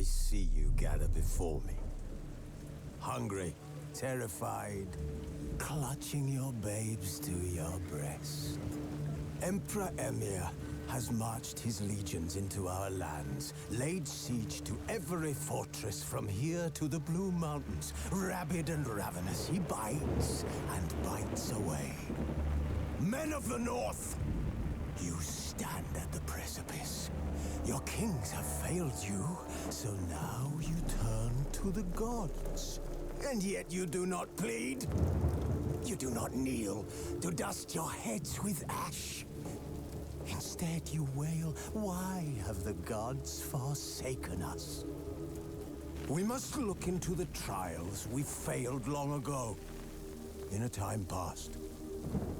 I see you gather before me. Hungry, terrified, clutching your babes to your breast. Emperor Emir has marched his legions into our lands, laid siege to every fortress from here to the Blue Mountains. Rabid and ravenous, he bites and bites away. Men of the North, you stand at the precipice. Your kings have failed you, so now you turn to the gods. And yet you do not plead. You do not kneel to dust your heads with ash. Instead you wail, why have the gods forsaken us? We must look into the trials we failed long ago. In a time past,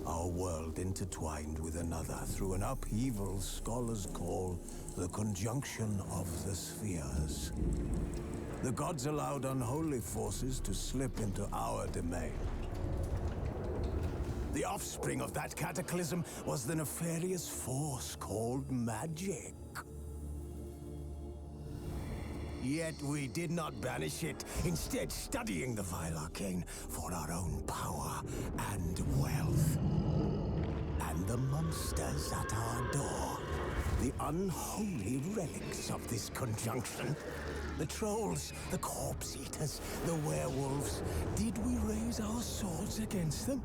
our world intertwined with another through an upheaval scholars call the conjunction of the spheres. The gods allowed unholy forces to slip into our domain. The offspring of that cataclysm was the nefarious force called magic. Yet we did not banish it, instead studying the vile arcane for our own power and wealth. And the monsters at our door, the unholy relics of this conjunction. The trolls, the corpse eaters, the werewolves. Did we raise our swords against them?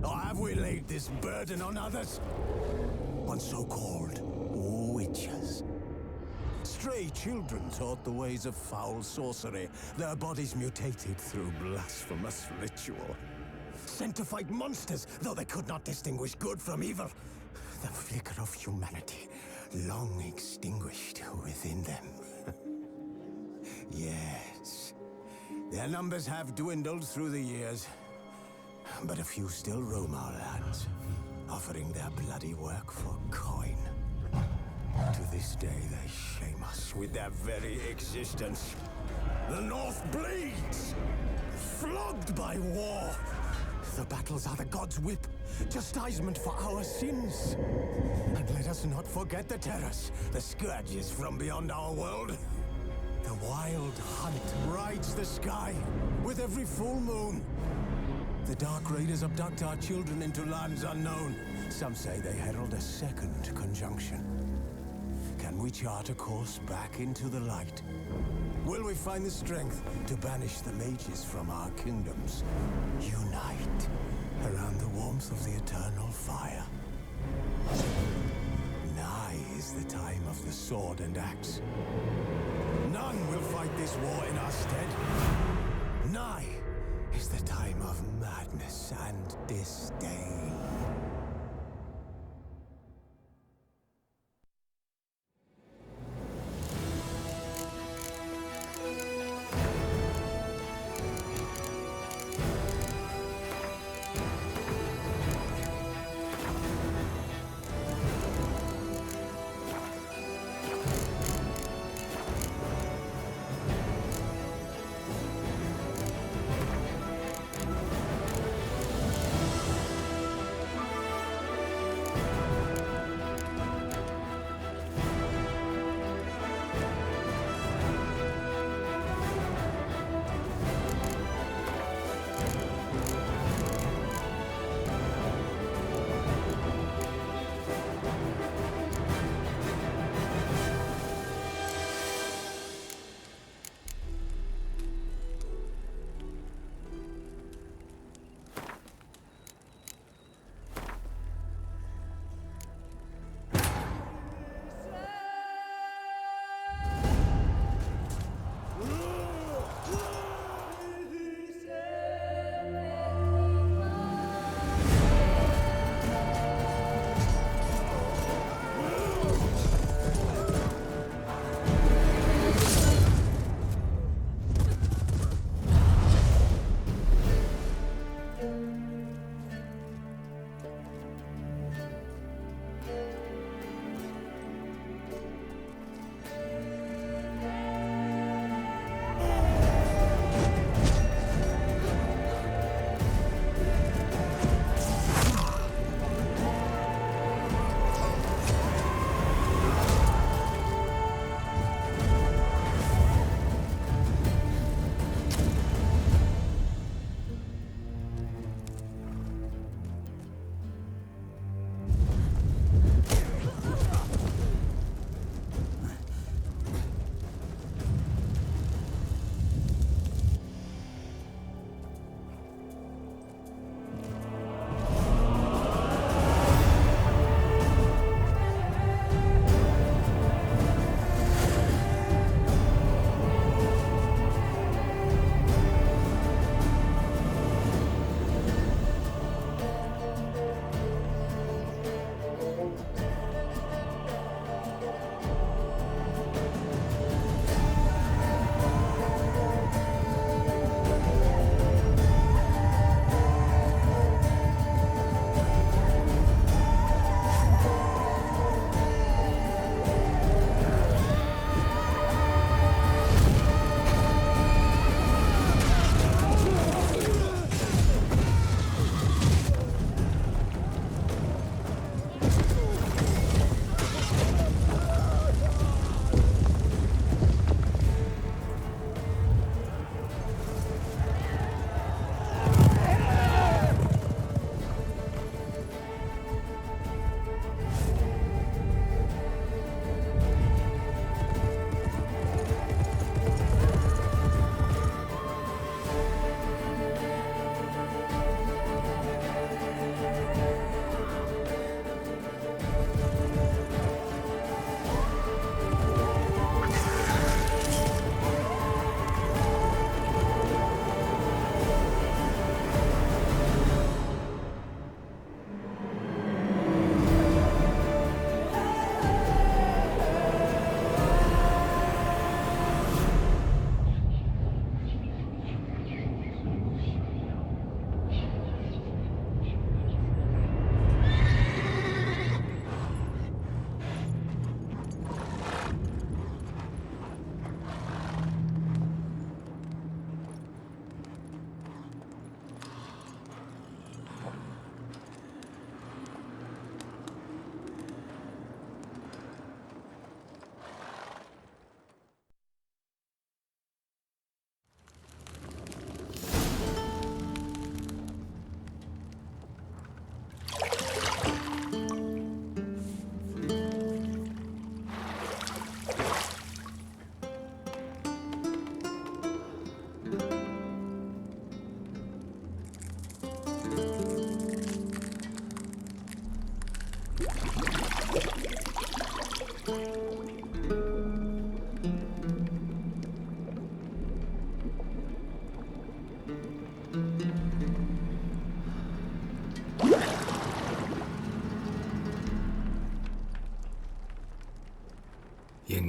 Or have we laid this burden on others? On so-called witches. Stray children taught the ways of foul sorcery, their bodies mutated through blasphemous ritual. Sent to fight monsters, though they could not distinguish good from evil. The flicker of humanity, long extinguished within them. Yes, their numbers have dwindled through the years, but a few still roam our lands, offering their bloody work for coin. To this day, they shame us with their very existence. The North bleeds, flogged by war. The battles are the gods' whip, chastisement for our sins. And let us not forget the terrors, the scourges from beyond our world. The wild hunt rides the sky with every full moon. The Dark Raiders abduct our children into lands unknown. Some say they herald a second conjunction. Can we chart a course back into the light? Will we find the strength to banish the mages from our kingdoms? Unite around the warmth of the eternal fire. Nigh is the time of the sword and axe. None will fight this war in our stead. Nigh is the time of madness and disdain.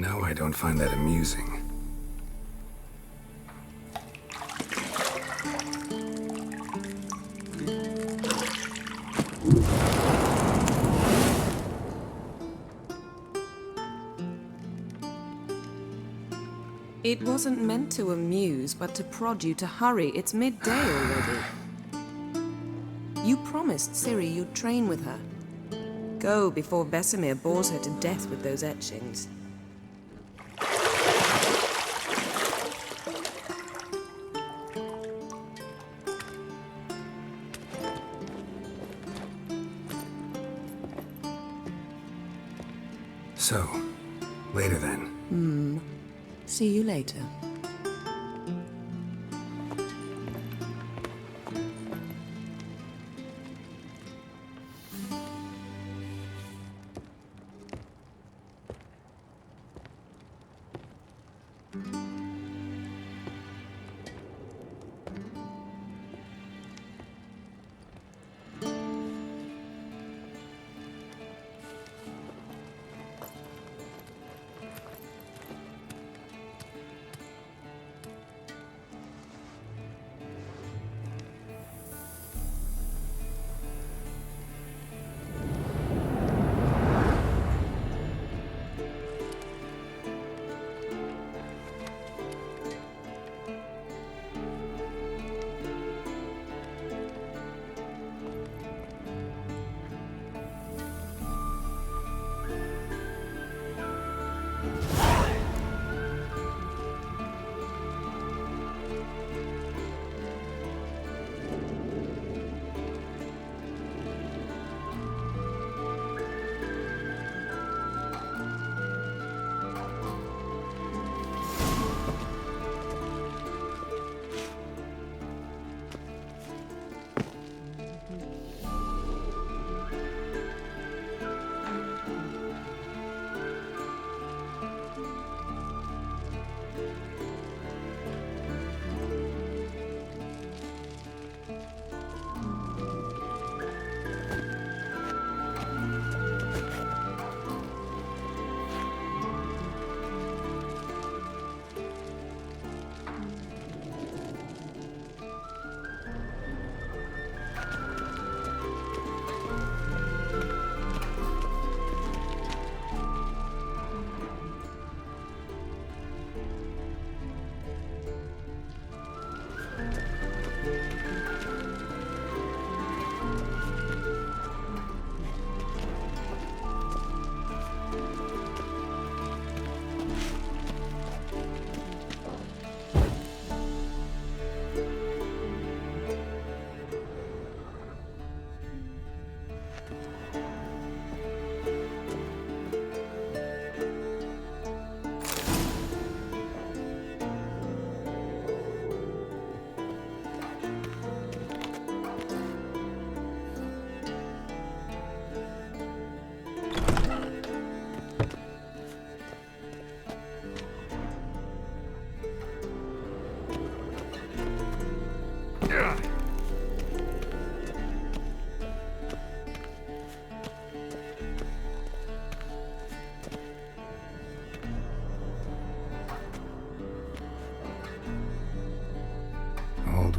know I don't find that amusing. It wasn't meant to amuse, but to prod you to hurry. It's midday already. You promised Ciri you'd train with her. Go before Vesemir bores her to death with those etchings. So, later then. See you later.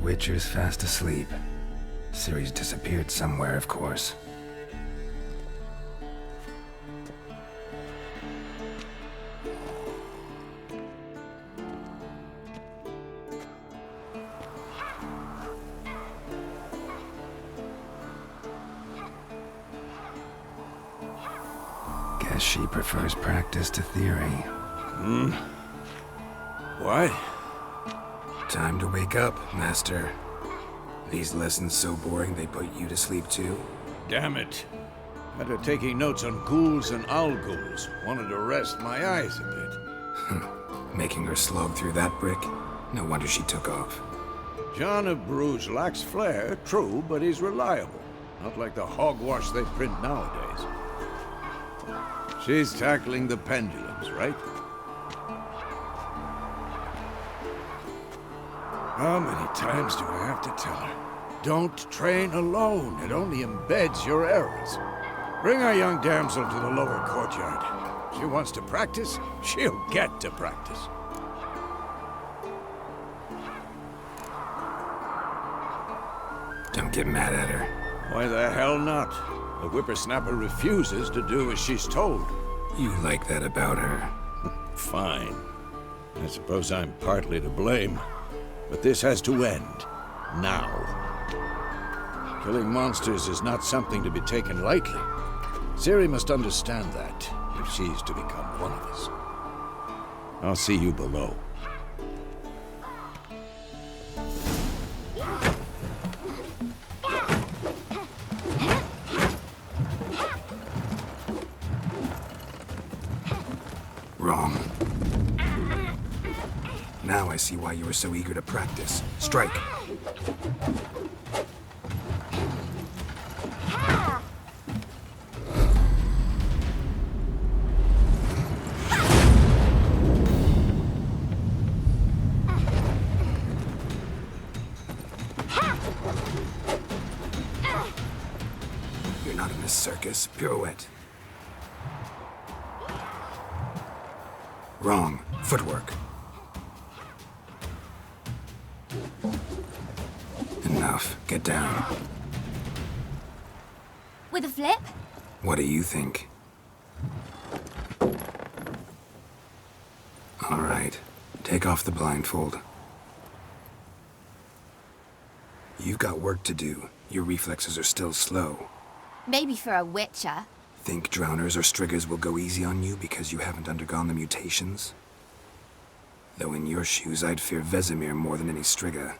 Witcher's fast asleep. Ciri's disappeared somewhere, of course. Guess she prefers practice to theory. Why? Time to wake up, Master. These lessons so boring they put you to sleep too? Damn it. After taking notes on ghouls and owl ghouls, wanted to rest my eyes a bit. Making her slog through that brick? No wonder she took off. John of Bruges lacks flair, true, but he's reliable. Not like the hogwash they print nowadays. She's tackling the pendulums, right? How many times do I have to tell her? Don't train alone. It only embeds your errors. Bring our young damsel to the lower courtyard. She wants to practice, she'll get to practice. Don't get mad at her. Why the hell not? The whippersnapper refuses to do as she's told. You like that about her. Fine. I suppose I'm partly to blame. But this has to end. Now. Killing monsters is not something to be taken lightly. Ciri must understand that, if she's to become one of us. I'll see you below. Wrong. Now I see why you were so eager to practice. Strike. You're not in this circus. Pirouette. Wrong. Footwork. Enough. Get down. With a flip? What do you think? All right. Take off the blindfold. You've got work to do. Your reflexes are still slow. Maybe for a witcher. Think drowners or striggers will go easy on you because you haven't undergone the mutations? Though in your shoes, I'd fear Vesemir more than any strigger.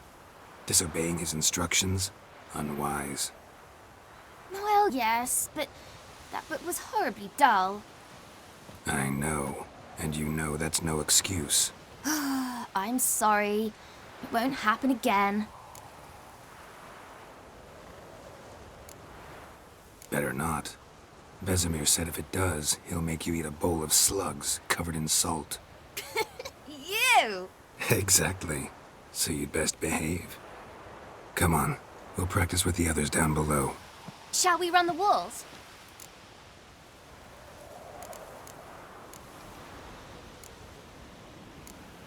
Disobeying his instructions? Unwise. Well, yes, but that book was horribly dull. I know. And you know that's no excuse. I'm sorry. It won't happen again. Better not. Vesemir said if it does, he'll make you eat a bowl of slugs covered in salt. You! Exactly. So you'd best behave. Come on. We'll practice with the others down below. Shall we run the walls?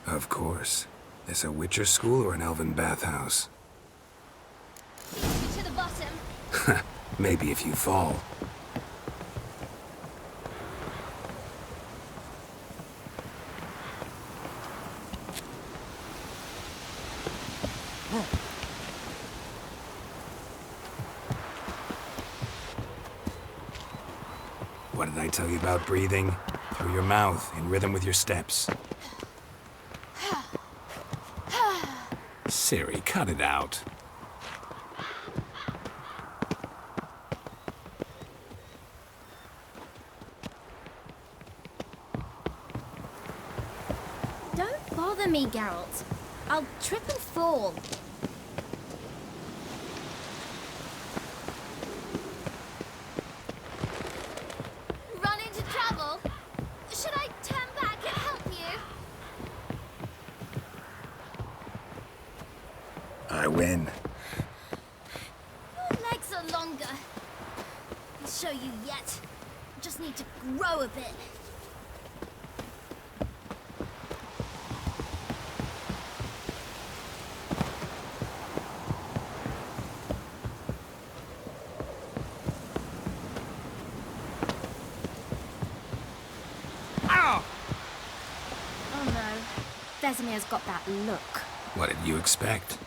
Of course. This a Witcher school or an elven bathhouse? To the bottom. Maybe if you fall. What did I tell you about breathing? Through your mouth, in rhythm with your steps. Ciri, cut it out. Don't bother me, Geralt. I'll trip and fall. Run into trouble? Should I turn back and help you? I win. Your legs are longer. I'll show you yet. Just need to grow a bit. Oh no. Vesemir's got that look. What did you expect?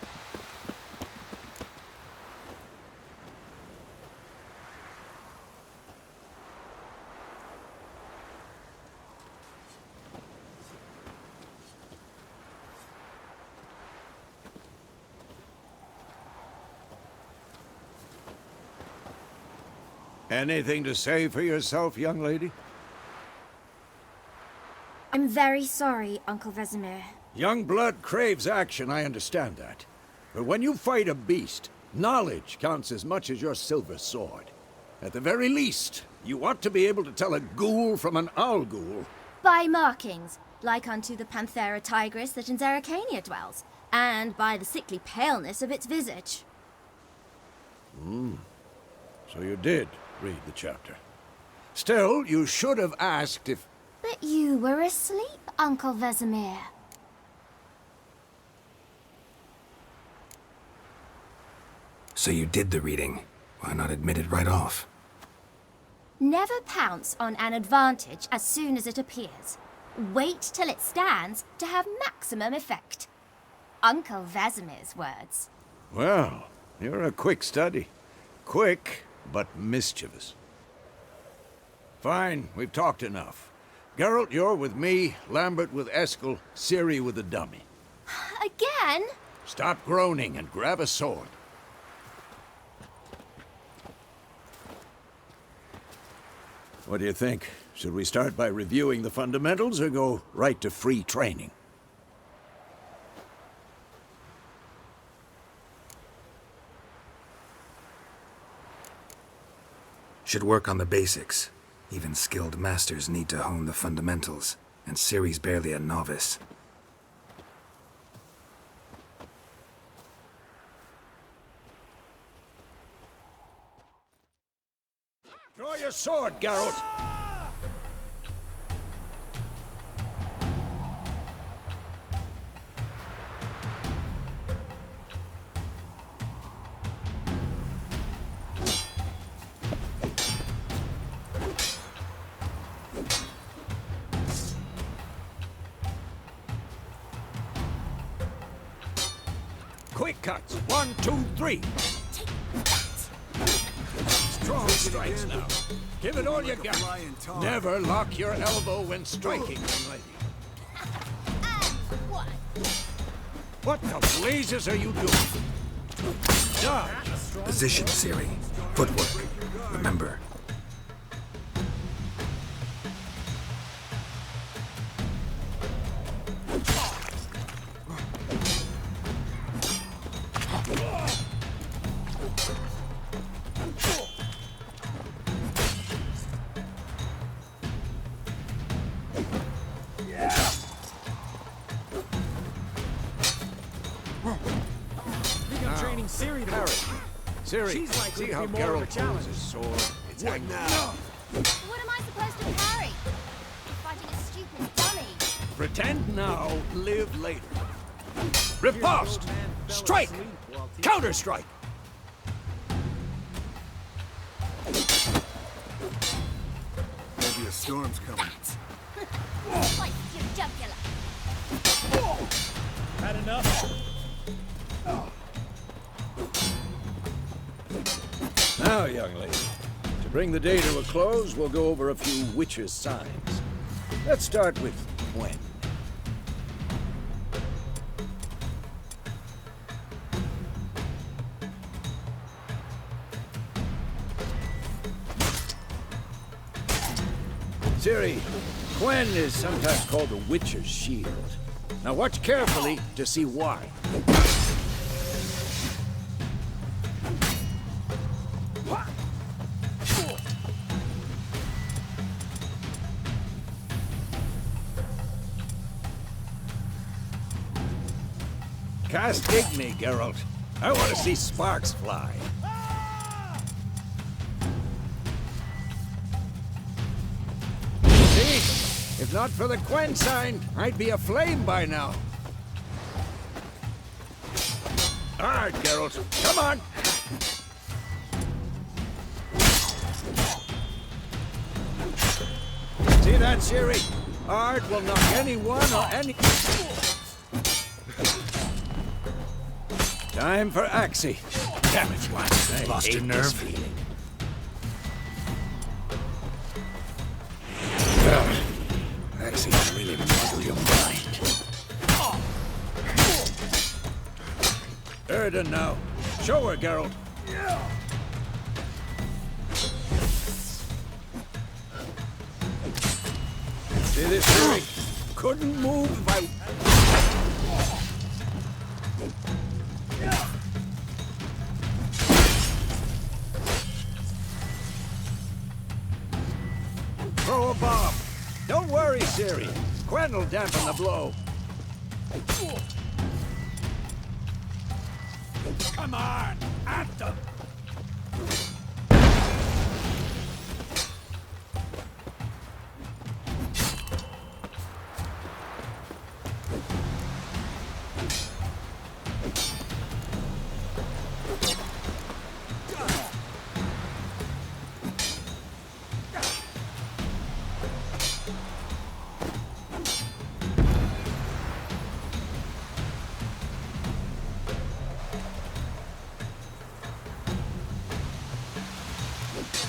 Anything to say for yourself, young lady? I'm very sorry, Uncle Vesemir. Young blood craves action, I understand that. But when you fight a beast, knowledge counts as much as your silver sword. At the very least, you ought to be able to tell a ghoul from an owl ghoul. By markings, like unto the Panthera tigris that in Zerrikania dwells, and by the sickly paleness of its visage. So you did read the chapter. Still, you should have asked if... But you were asleep, Uncle Vesemir. So you did the reading. Why not admit it right off? Never pounce on an advantage as soon as it appears. Wait till it stands to have maximum effect. Uncle Vesemir's words. Well, you're a quick study. Quick, but mischievous. Fine, we've talked enough. Geralt, you're with me, Lambert with Eskel, Ciri with the dummy. Again? Stop groaning and grab a sword. What do you think? Should we start by reviewing the fundamentals or go right to free training? Should work on the basics. Even skilled masters need to hone the fundamentals, and Ciri's barely a novice. Draw your sword, Geralt! Quick cuts! 1, 2, 3! Strong strikes now. Give it all you got. Never lock your elbow when striking, young lady. What the blazes are you doing? Dodge! Position, Ciri. Footwork. Remember. Ciri, see how Geralt holds his sword? It's like now. What am I supposed to parry? Fighting a stupid dummy. Pretend now, live later. Riposte! Strike! Counter-strike! Maybe a storm's coming. Slice your jugular. Had enough? Now, young lady, to bring the day to a close, we'll go over a few witches' signs. Let's start with Gwen. Ciri, Gwen is sometimes called the Witcher's Shield. Now watch carefully to see why. Castig me, Geralt. I want to see sparks fly. See? If not for the Gwen sign, I'd be aflame by now. All right, Geralt. Come on! See that, Ciri? Art will knock anyone or any... Time for Axie. Damn it, you lost your nerve. Axie can really muddle your mind. Erden now. Show her, Geralt. See this, Ciri? Couldn't move if I... Throw a bomb. Don't worry, Ciri. Gwen will dampen the blow. Come on, at them.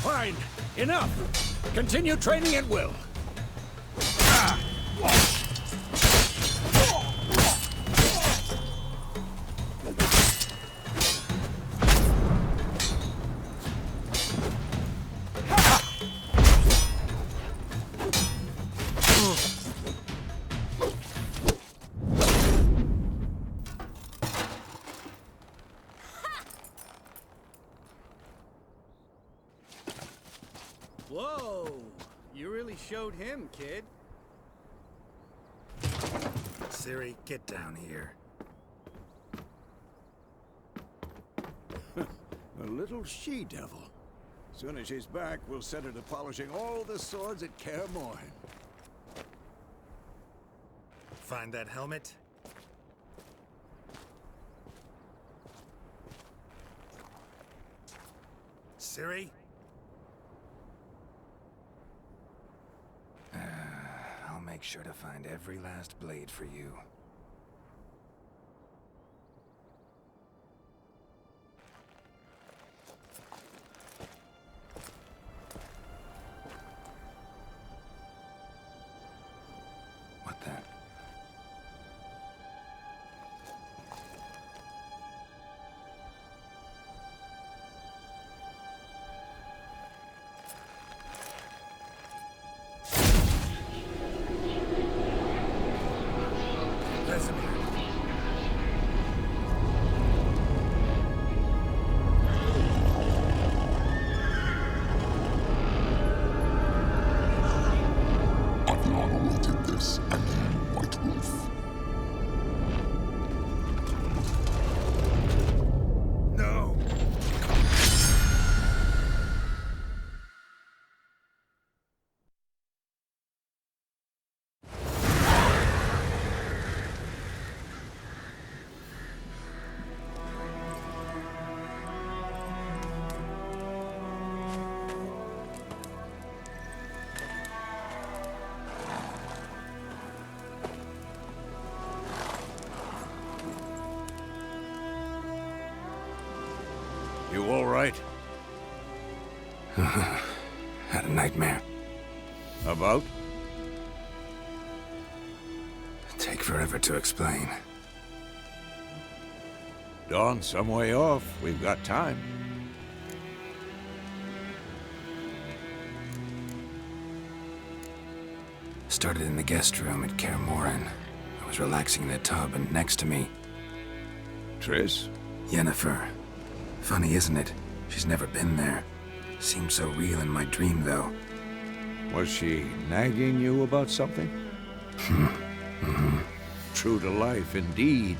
Fine. Enough. Continue training at will. Whoa! You really showed him, kid. Siri, get down here. A little she-devil. Soon as she's back, we'll set her to polishing all the swords at Kaer Morhen. Find that helmet? Siri? I'll make sure to find every last blade for you. What the? You all right? Had a nightmare. About? Take forever to explain. Dawn's some way off. We've got time. Started in the guest room at Kaer Morhen. I was relaxing in a tub, and next to me, Triss? Yennefer. Funny, isn't it? She's never been there. Seemed so real in my dream, though. Was she nagging you about something? True to life, indeed.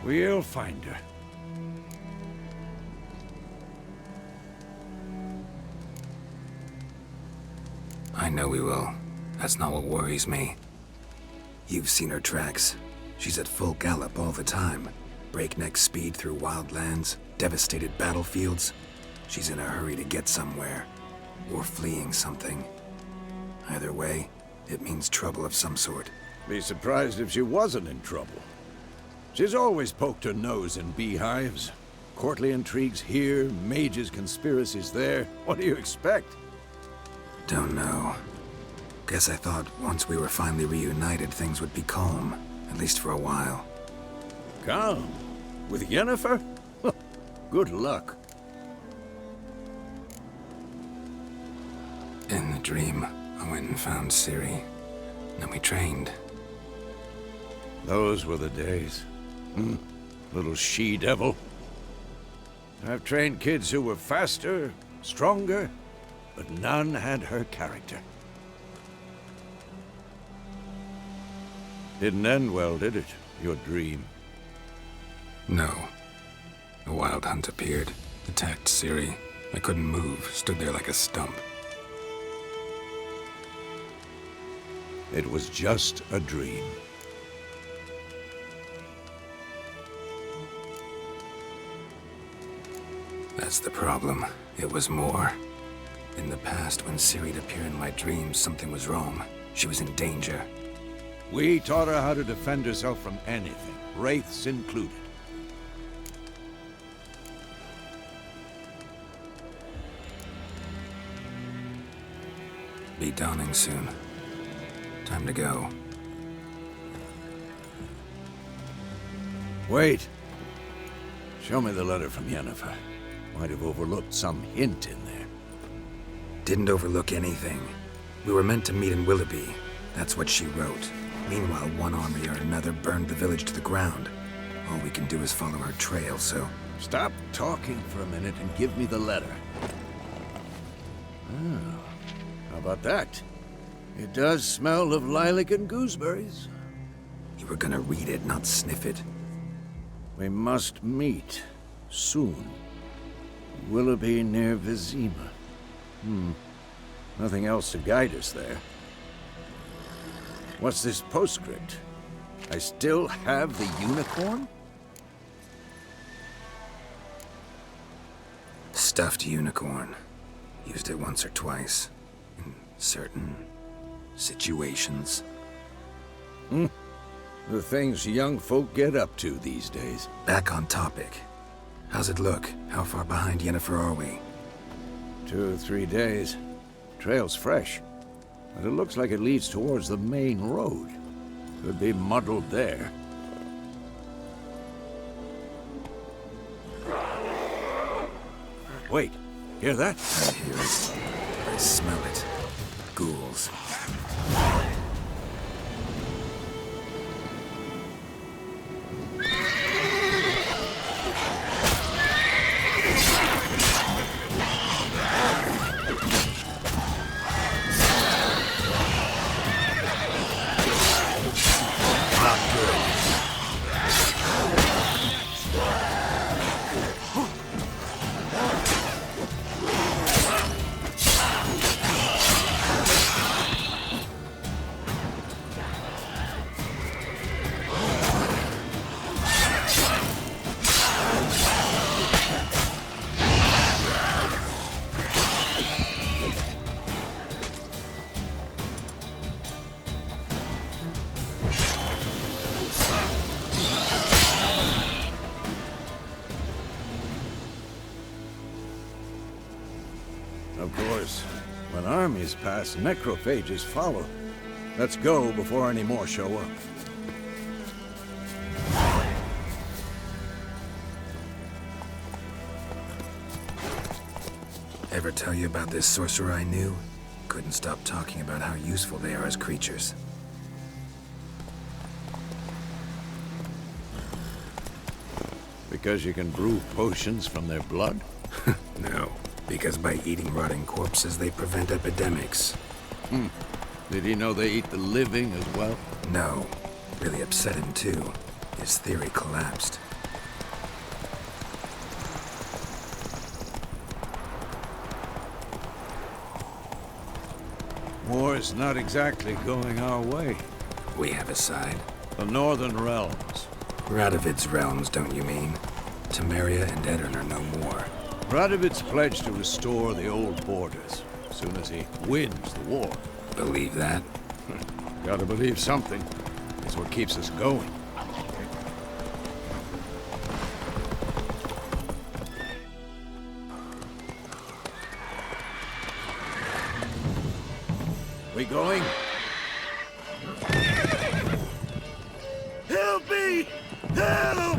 We'll find her. I know we will. That's not what worries me. You've seen her tracks. She's at full gallop all the time. Breakneck speed through wild lands, devastated battlefields. She's in a hurry to get somewhere. Or fleeing something. Either way, it means trouble of some sort. Be surprised if she wasn't in trouble. She's always poked her nose in beehives. Courtly intrigues here, mages' conspiracies there. What do you expect? Don't know. Guess I thought once we were finally reunited, things would be calm. At least for a while. Calm? With Yennefer? Good luck. In the dream, I went and found Ciri. Then we trained. Those were the days. Little she-devil. I've trained kids who were faster, stronger, but none had her character. Didn't end well, did it? Your dream? No. A wild hunt appeared, attacked Ciri. I couldn't move, stood there like a stump. It was just a dream. That's the problem. It was more. In the past, when Ciri'd appear in my dreams, something was wrong. She was in danger. We taught her how to defend herself from anything, wraiths included. Be dawning soon. Time to go. Wait. Show me the letter from Yennefer. Might have overlooked some hint in there. Didn't overlook anything. We were meant to meet in Willoughby. That's what she wrote. Meanwhile, one army or another burned the village to the ground. All we can do is follow our trail, so... Stop talking for a minute and give me the letter. Oh, how about that? It does smell of lilac and gooseberries. You were gonna read it, not sniff it. We must meet soon. Willoughby near Vizima. Nothing else to guide us there. What's this postscript? I still have the unicorn? Stuffed unicorn. Used it once or twice. In certain situations. The things young folk get up to these days. Back on topic. How's it look? How far behind Yennefer are we? 2 or 3 days. Trail's fresh. But it looks like it leads towards the main road. Could be muddled there. Wait, hear that? I hear it. I smell it. Ghouls. Of course, when armies pass, necrophages follow. Let's go before any more show up. Ever tell you about this sorcerer I knew? Couldn't stop talking about how useful they are as creatures. Because you can brew potions from their blood? No, because by eating rotting corpses, they prevent epidemics. Did he know they eat the living as well? No. Really upset him, too. His theory collapsed. War's not exactly going our way. We have a side. The Northern Realms. Radovid's realms, don't you mean? Temeria and Edirn are no more. Radovid's pledged to restore the old borders as soon as he wins the war. Believe that? Gotta believe something. It's what keeps us going. We going? Help me! Help!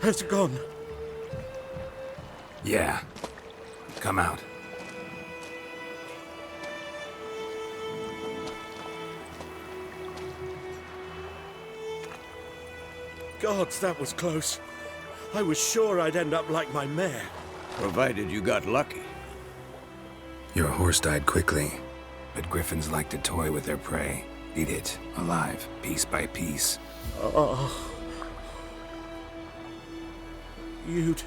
Has it gone? Yeah. Come out. Gods, that was close. I was sure I'd end up like my mare. Provided you got lucky. Your horse died quickly, but griffins like to toy with their prey. Eat it, alive, piece by piece. Oh. You'd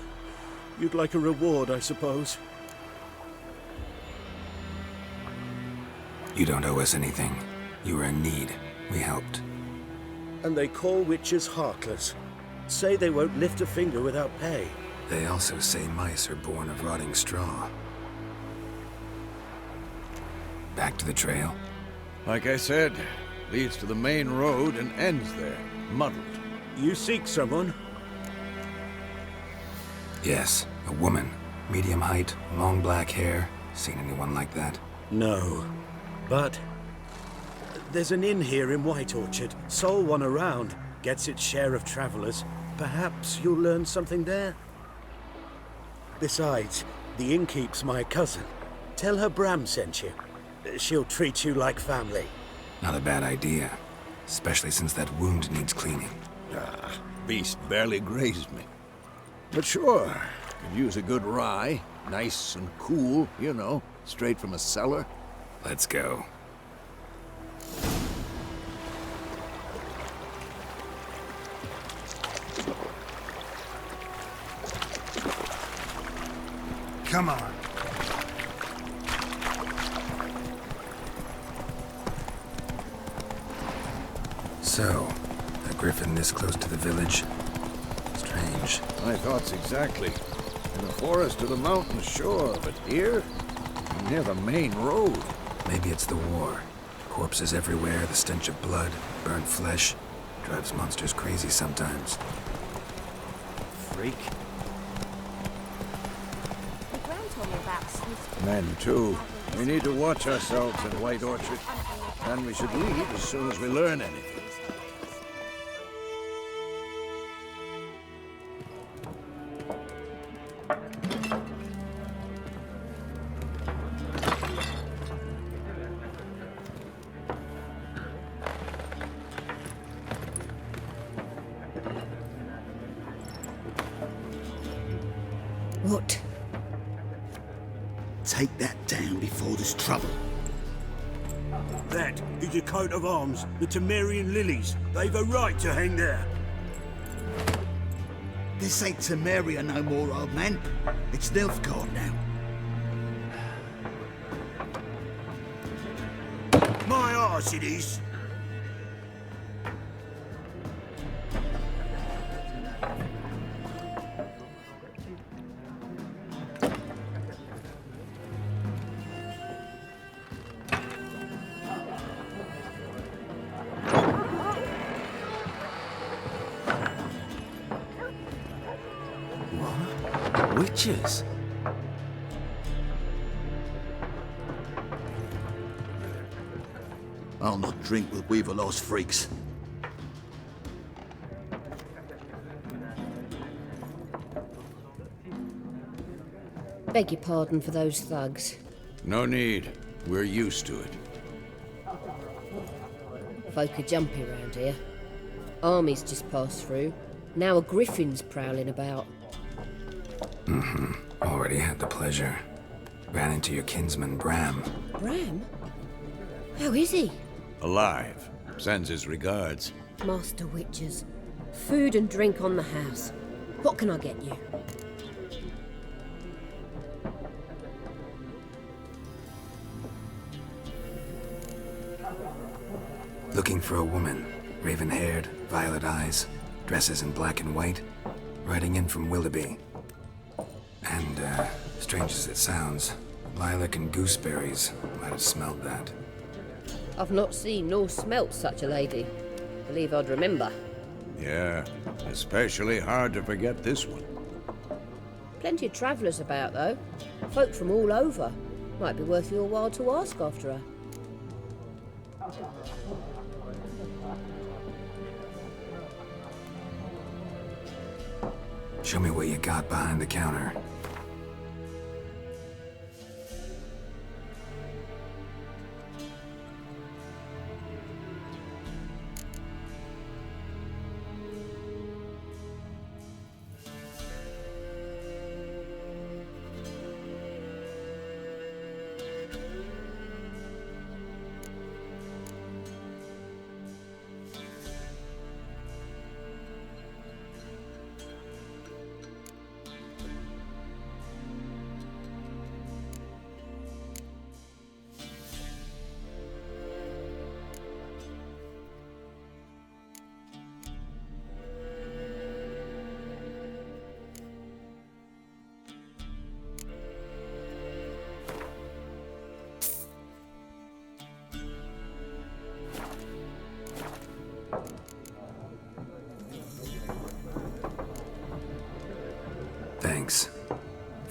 like a reward, I suppose. You don't owe us anything. You were in need. We helped. And they call witches heartless. Say they won't lift a finger without pay. They also say mice are born of rotting straw. Back to the trail. Like I said, leads to the main road and ends there, muddled. You seek someone? Yes, a woman. Medium height, long black hair. Seen anyone like that? No. But there's an inn here in White Orchard. Sole one around. Gets its share of travelers. Perhaps you'll learn something there? Besides, the innkeep's my cousin. Tell her Bram sent you. She'll treat you like family. Not a bad idea. Especially since that wound needs cleaning. Beast barely grazed me. But sure, could use a good rye. Nice and cool, you know, straight from a cellar. Let's go. Come on. So, a griffin this close to the village? Strange. My thoughts exactly. In the forest or the mountains, sure, but here? Near the main road. Maybe it's the war. Corpses everywhere, the stench of blood, burnt flesh. Drives monsters crazy sometimes. Freak. Men, too. We need to watch ourselves in White Orchard. And we should leave as soon as we learn anything. What? Take that down before there's trouble. That is a coat of arms, the Temerian lilies. They've a right to hang there. This ain't Temeria no more, old man. It's Nilfgaard now. My arse it is. Witches? I'll not drink with Weaverlaw's freaks. Beg your pardon for those thugs. No need. We're used to it. Folk are jumpy around here. Armies just passed through. Now a griffin's prowling about. Already had the pleasure. Ran into your kinsman, Bram. Bram? How is he? Alive. Sends his regards. Master Witches. Food and drink on the house. What can I get you? Looking for a woman. Raven-haired, violet eyes, dresses in black and white. Riding in from Willoughby. And, strange as it sounds, lilac and gooseberries might have smelled that. I've not seen nor smelt such a lady. Believe I'd remember. Yeah, especially hard to forget this one. Plenty of travellers about, though. Folk from all over. Might be worth your while to ask after her. Show me what you got behind the counter.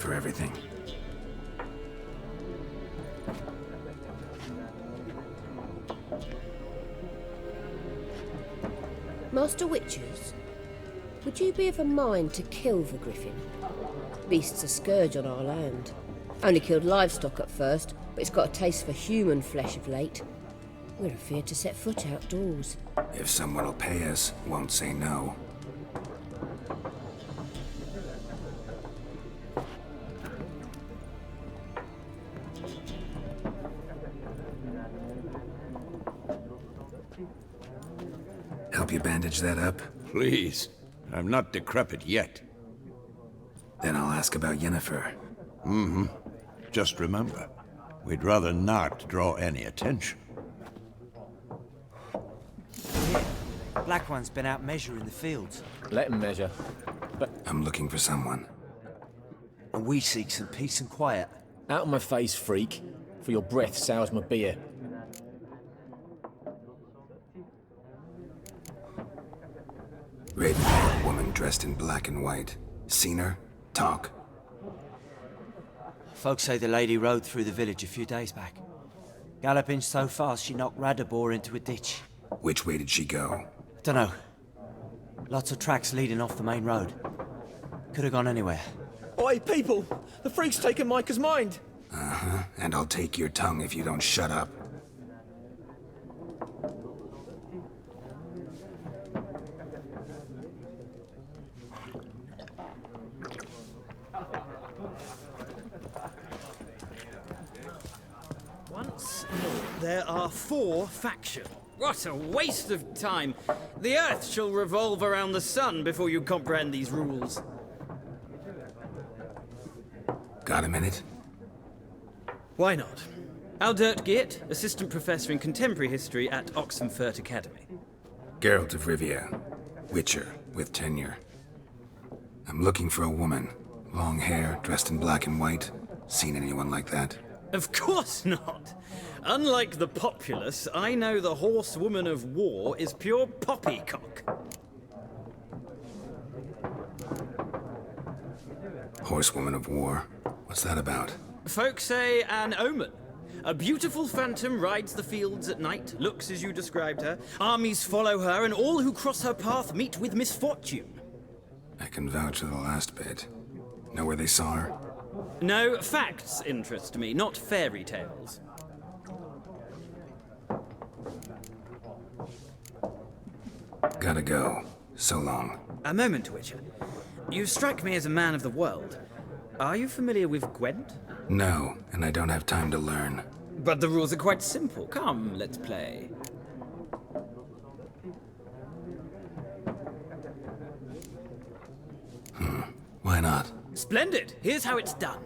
for everything. Master Witchers, would you be of a mind to kill the griffin? Beast's a scourge on our land. Only killed livestock at first, but it's got a taste for human flesh of late. We're afeard to set foot outdoors. If someone will pay us, won't say no. Help you bandage that up? Please. I'm not decrepit yet. Then I'll ask about Yennefer. Just remember, we'd rather not draw any attention. Black One's been out measuring the fields. Let him measure. I'm looking for someone. And we seek some peace and quiet. Out of my face, freak. For your breath sours my beer. Raven-haired woman dressed in black and white. Seen her? Talk. Folks say the lady rode through the village a few days back. Galloping so fast she knocked Radabor into a ditch. Which way did she go? Dunno. Lots of tracks leading off the main road. Could have gone anywhere. Oi, people! The freak's taken Micah's mind! Uh-huh. And I'll take your tongue if you don't shut up. Once more, there are 4 factions. What a waste of time! The Earth shall revolve around the sun before you comprehend these rules. Got a minute? Why not? Aldert Geert, Assistant Professor in Contemporary History at Oxenfurt Academy. Geralt of Rivia. Witcher, with tenure. I'm looking for a woman. Long hair, dressed in black and white. Seen anyone like that? Of course not! Unlike the populace, I know the horsewoman of war is pure poppycock. Horsewoman of war? What's that about? Folk say an omen. A beautiful phantom rides the fields at night, looks as you described her. Armies follow her, and all who cross her path meet with misfortune. I can vouch for the last bit. Know where they saw her? No, facts interest me, not fairy tales. Gotta go. So long. A moment, Witcher. You strike me as a man of the world. Are you familiar with Gwent? No, and I don't have time to learn. But the rules are quite simple. Come, let's play. Why not? Splendid! Here's how it's done.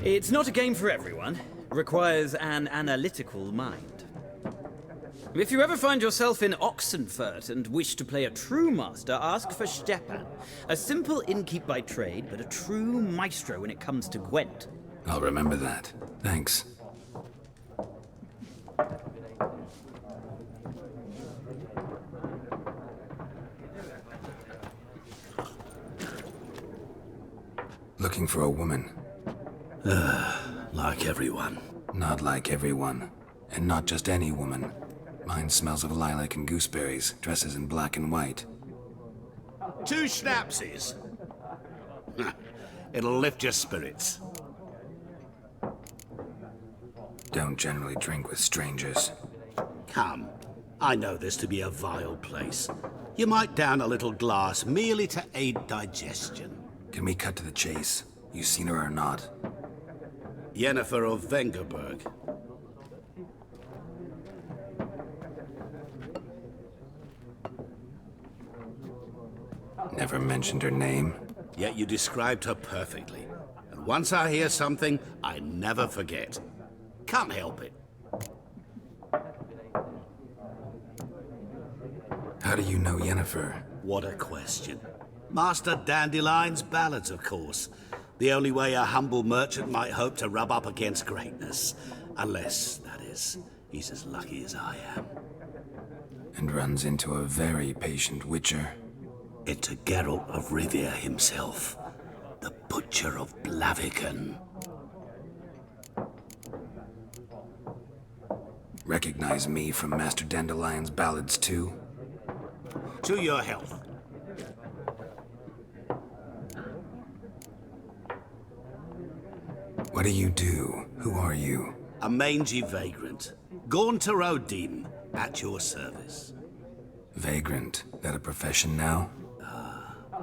It's not a game for everyone. Requires an analytical mind. If you ever find yourself in Oxenfurt and wish to play a true master, ask for Stepan. A simple innkeep by trade, but a true maestro when it comes to Gwent. I'll remember that. Thanks. Looking for a woman. Like everyone. Not like everyone. And not just any woman. Mine smells of lilac and gooseberries, dresses in black and white. 2 schnapsies. It'll lift your spirits. Don't generally drink with strangers. Come. I know this to be a vile place. You might down a little glass merely to aid digestion. Can we cut to the chase? You seen her or not? Yennefer of Vengerberg. Never mentioned her name. Yet you described her perfectly. And once I hear something, I never forget. Can't help it. How do you know Yennefer? What a question. Master Dandelion's ballads, of course. The only way a humble merchant might hope to rub up against greatness. Unless, that is, he's as lucky as I am. And runs into a very patient witcher. It's a Geralt of Rivia himself. The Butcher of Blaviken. Recognize me from Master Dandelion's ballads too? To your health. What do you do? Who are you? A mangy vagrant. Gaunter Odim, at your service. Vagrant? That a profession now?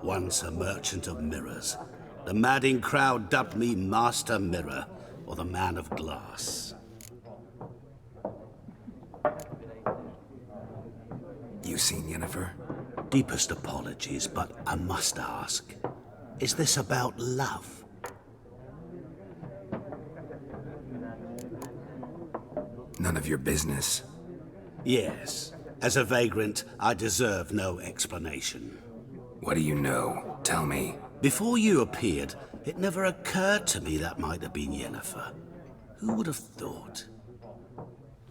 Once a merchant of mirrors. The madding crowd dubbed me Master Mirror, or the Man of Glass. You seen Yennefer? Deepest apologies, but I must ask. Is this about love? None of your business. Yes. As a vagrant, I deserve no explanation. What do you know? Tell me. Before you appeared, it never occurred to me that might have been Yennefer. Who would have thought?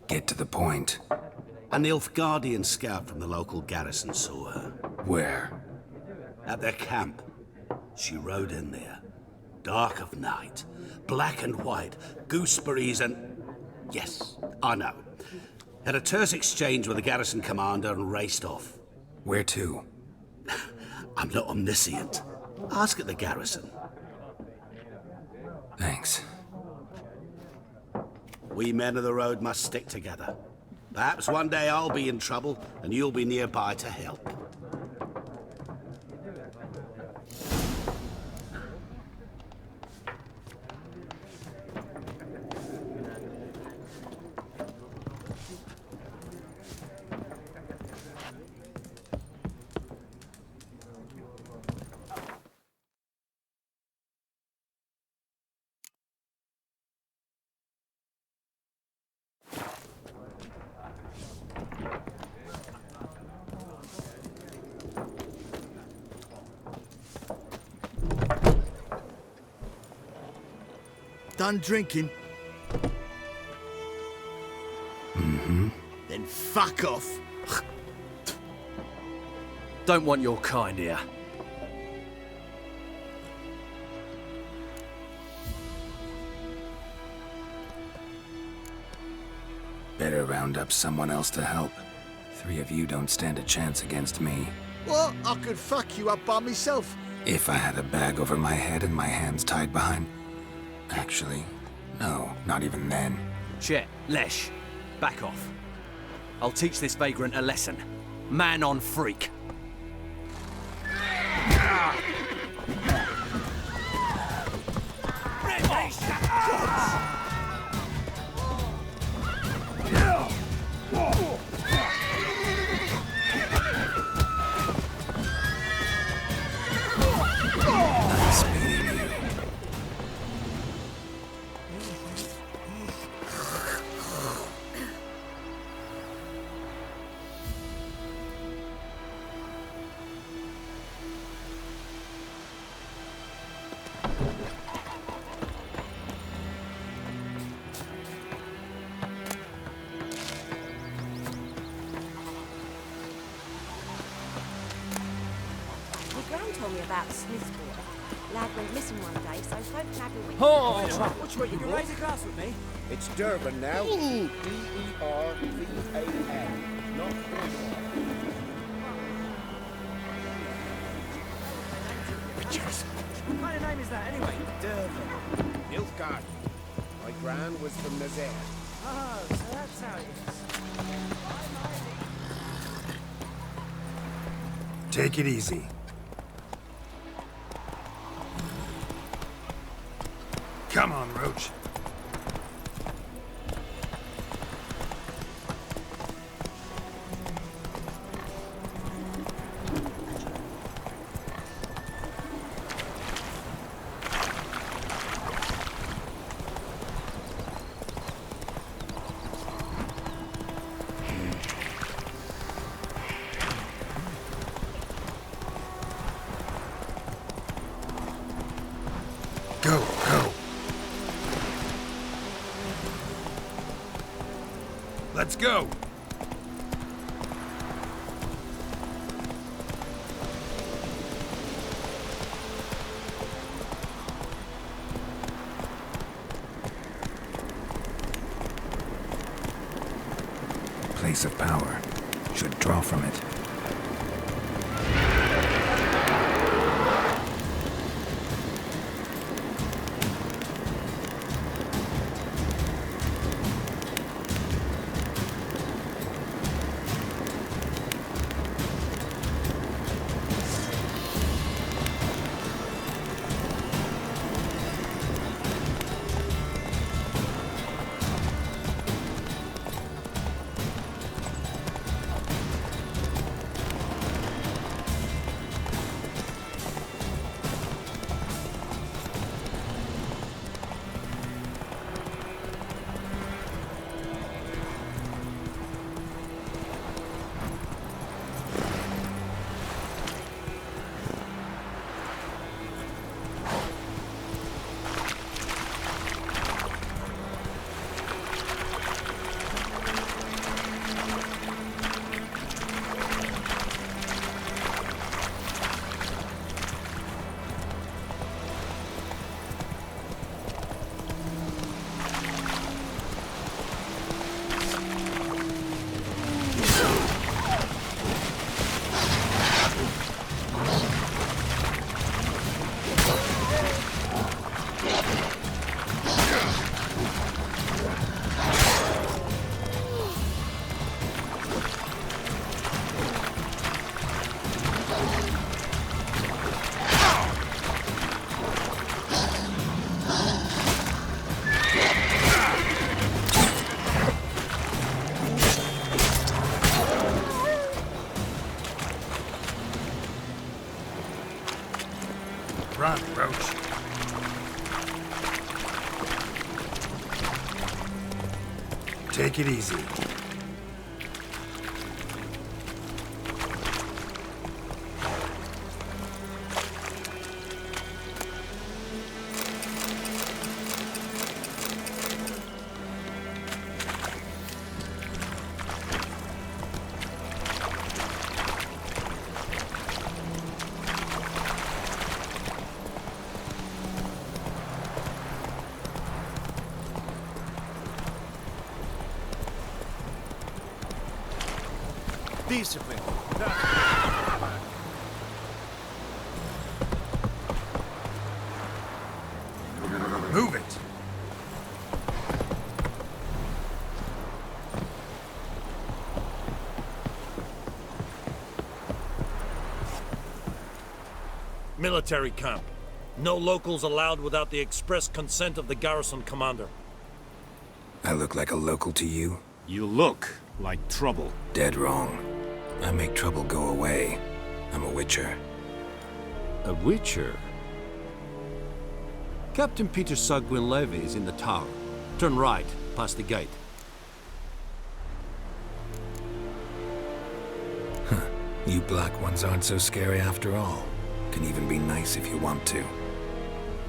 Get to the point. A Nilfgaardian scout from the local garrison saw her. Where? At their camp. She rode in there. Dark of night. Black and white. Gooseberries and... Yes, I know. Had a terse exchange with the garrison commander and raced off. Where to? I'm not omniscient. Ask at the garrison. Thanks. We men of the road must stick together. Perhaps one day I'll be in trouble and you'll be nearby to help. Done drinking? Mm-hmm. Then fuck off. Don't want your kind here. Better round up someone else to help. 3 of you don't stand a chance against me. What? I could fuck you up by myself. If I had a bag over my head and my hands tied behind... Actually, no, not even then. Chet, Lesh, back off. I'll teach this vagrant a lesson. Man on freak. Nice meeting you. Told me about Smith's quarter. Lad went missing one day, so folk had a week. Oh, What you can raise a glass with me? It's Durban now. D-E-R-B-A-N. Not What kind of name is that, anyway? Durban. Nilfgaard. My gran was from Nazaire. Oh, so that's how it is. Take it easy. Come on, Roach. Go, go. Let's go. Place of power. Should draw from it. Run, Roach. Take it easy. Discipline. Move it. Military camp. No locals allowed without the express consent of the garrison commander. I look like a local to you? You look like trouble. Dead wrong. I make trouble go away. I'm a witcher. A witcher? Captain Peter Sagwin Levy is in the tower. Turn right, past the gate. Huh. You black ones aren't so scary after all. Can even be nice if you want to.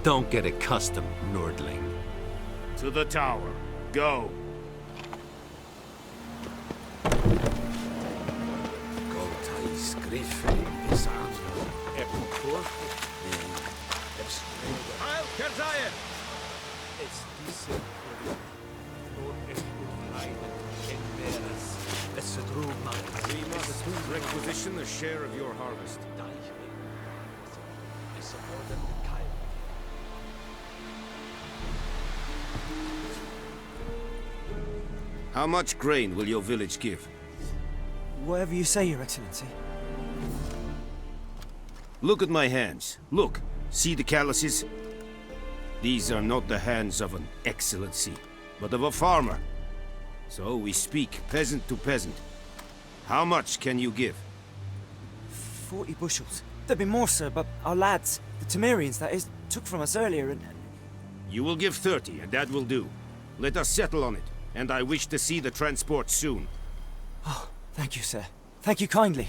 Don't get accustomed, Nordling. To the tower. Go. We must requisition a share of your harvest. How much grain will your village give? Whatever you say, Your Excellency. Look at my hands. Look. See the calluses? These are not the hands of an excellency, but of a farmer. So we speak peasant to peasant. How much can you give? 40 bushels. There'd be more, sir, but our lads, the Temerians, that is, took from us earlier and... You will give 30, and that will do. Let us settle on it, and I wish to see the transport soon. Oh, thank you, sir. Thank you kindly.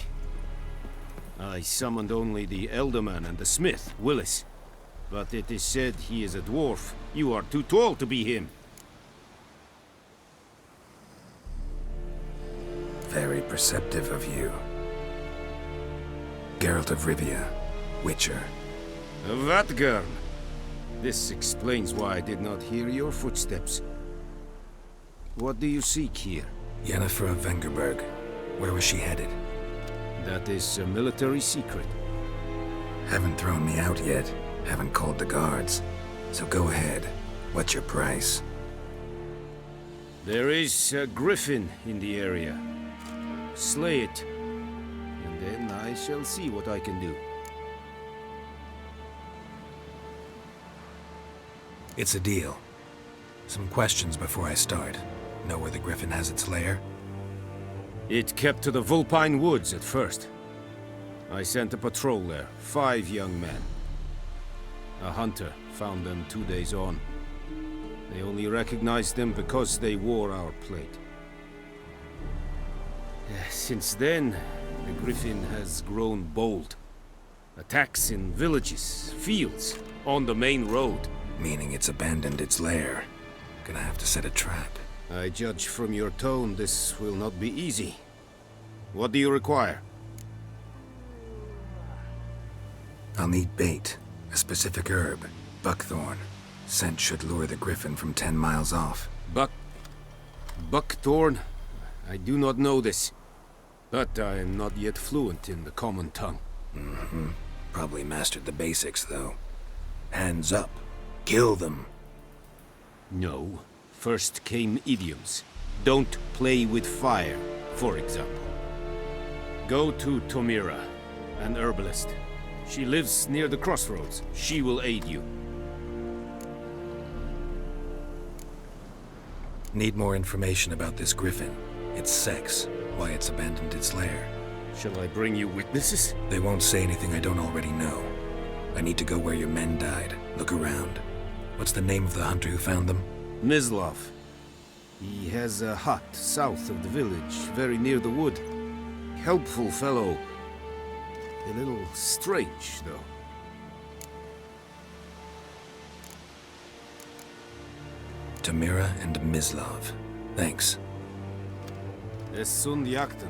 I summoned only the Elderman and the smith, Willis. But it is said he is a dwarf. You are too tall to be him. Very perceptive of you. Geralt of Rivia, Witcher. Vatgern! This explains why I did not hear your footsteps. What do you seek here? Yennefer of Vengerberg. Where was she headed? That is a military secret. Haven't thrown me out yet. Haven't called the guards. So go ahead. What's your price? There is a griffin in the area. Slay it, and then I shall see what I can do. It's a deal. Some questions before I start. Know where the griffin has its lair? It kept to the Vulpine Woods at first. I sent a patrol there, 5 young men. A hunter found them 2 days on. They only recognized them because they wore our plate. Since then, the griffin has grown bold. Attacks in villages, fields, on the main road. Meaning it's abandoned its lair. Gonna have to set a trap. I judge from your tone this will not be easy. What do you require? I'll need bait. A specific herb. Buckthorn. Scent should lure the griffin from 10 miles off. Buckthorn? I do not know this. But I am not yet fluent in the common tongue. Mm-hmm. Probably mastered the basics, though. Hands up. Kill them. No. First came idioms. Don't play with fire, for example. Go to Tomira, an herbalist. She lives near the crossroads. She will aid you. Need more information about this griffin. Its sex, why it's abandoned its lair. Shall I bring you witnesses? They won't say anything I don't already know. I need to go where your men died. Look around. What's the name of the hunter who found them? Mislav. He has a hut south of the village, very near the wood. Helpful fellow. A little strange, though. Tomira and Mislav. Thanks. Es Sundjakten.